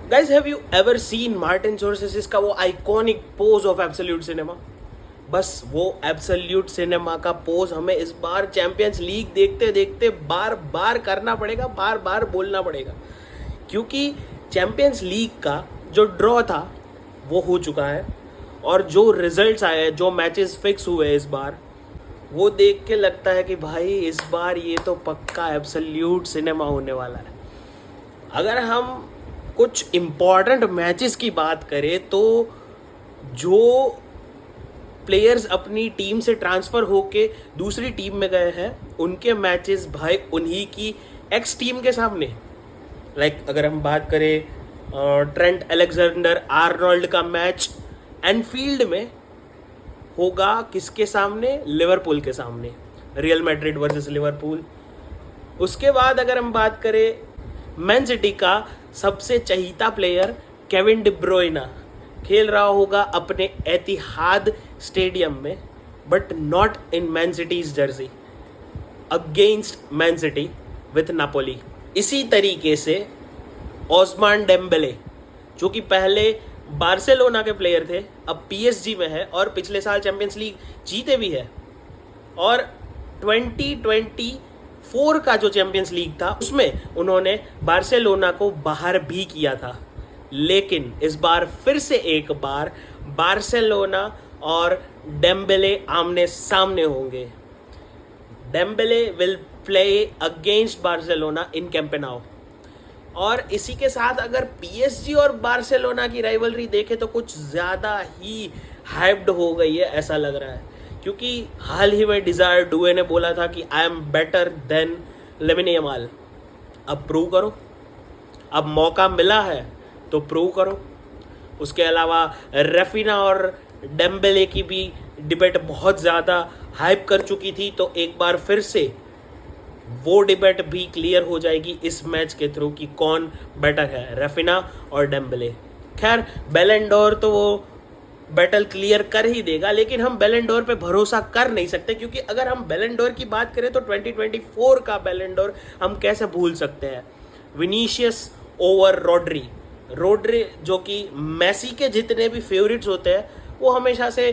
Guys have you ever seen Martin Scorsese का वो iconic pose of absolute cinema? बस वो एब्सोल्यूट सिनेमा का पोज हमें इस बार चैंपियंस लीग देखते देखते बार बार करना पड़ेगा, बार बार बोलना पड़ेगा, क्योंकि चैंपियंस लीग का जो ड्रॉ था वो हो चुका है और जो रिजल्ट्स आए, जो मैचेस फिक्स हुए इस बार, वो देख के लगता है कि भाई इस बार ये तो पक्का एब्सोल्यूट सिनेमा होने वाला है। अगर हम कुछ इम्पॉर्टेंट मैचेस की बात करें तो जो प्लेयर्स अपनी टीम से ट्रांसफ़र होके दूसरी टीम में गए हैं उनके मैचेस भाई उन्हीं की एक्स टीम के सामने, अगर हम बात करें ट्रेंट अलेक्जेंडर आर्नोल्ड का मैच एनफील्ड में होगा किसके सामने? लिवरपूल के सामने, रियल मैड्रिड वर्सेस लिवरपूल। उसके बाद अगर हम बात करें मैन सिटी का सबसे चहीता प्लेयर केविन डी ब्रुयना खेल रहा होगा अपने एतिहाद स्टेडियम में, but not in man cities Jersey, against man city with Napoli. इसी तरीके से ओस्मान डेम्बेले जो कि पहले बार्सिलोना के प्लेयर थे, अब पीएसजी में है और पिछले साल चैंपियंस लीग जीते भी है, और 2024 का जो चैंपियंस लीग था उसमें उन्होंने बार्सिलोना को बाहर भी किया था। लेकिन इस बार फिर से एक बार बार्सिलोना और डेम्बेले आमने सामने होंगे। Dembélé will play against Barcelona in camp now. और इसी के साथ अगर पीएसजी और बार्सिलोना की राइवलरी देखें तो कुछ ज़्यादा ही हाइप्ड हो गई है ऐसा लग रहा है, क्योंकि हाल ही में डिज़ायर डुए ने बोला था कि I am better than Lamine Yamal. अब प्रूव करो, अब मौका मिला है तो प्रूव करो। उसके अलावा रफीना और डेम्बेले की भी डिबेट बहुत ज़्यादा हाइप कर चुकी थी, तो एक बार फिर से वो डिबेट भी क्लियर हो जाएगी इस मैच के थ्रू कि कौन बेटर है, रफीना और डेम्बेले। खैर बैलन डोर तो वो बैटल क्लियर कर ही देगा, लेकिन हम बैलन डोर पे भरोसा कर नहीं सकते, क्योंकि अगर हम बैलन डोर की बात करें तो 2024 का बैलन डोर हम कैसे भूल सकते हैं? विनीशियस ओवर रोड्री जो कि मेसी के जितने भी फेवरेट्स होते हैं वो हमेशा से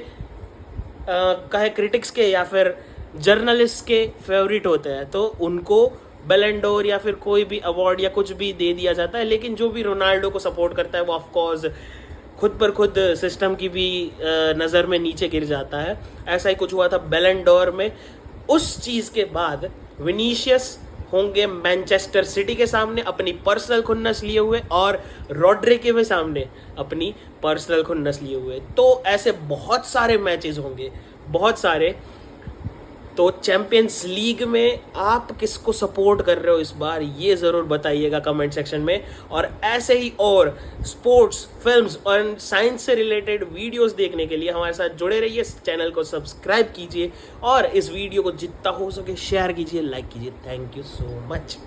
कहे क्रिटिक्स के या फिर जर्नलिस्ट के फेवरेट होते हैं, तो उनको बैलन डोर या फिर कोई भी अवार्ड या कुछ भी दे दिया जाता है। लेकिन जो भी रोनाल्डो को सपोर्ट करता है वो ऑफकोर्स खुद पर खुद सिस्टम की भी नज़र में नीचे गिर जाता है। ऐसा ही कुछ हुआ था बैलन डोर में। उस चीज़ के बाद विनीशियस होंगे मैनचेस्टर सिटी के सामने अपनी पर्सनल खुन्नस लिए हुए, और रॉड्री के भी सामने अपनी पर्सनल खुन्नस लिए हुए। तो ऐसे बहुत सारे मैचेस होंगे, बहुत सारे। तो चैंपियंस लीग में आप किसको सपोर्ट कर रहे हो इस बार, ये ज़रूर बताइएगा कमेंट सेक्शन में। और ऐसे ही और स्पोर्ट्स, फिल्म्स और साइंस से रिलेटेड वीडियोस देखने के लिए हमारे साथ जुड़े रहिए। इस चैनल को सब्सक्राइब कीजिए और इस वीडियो को जितना हो सके शेयर कीजिए, लाइक कीजिए। Thank you so much.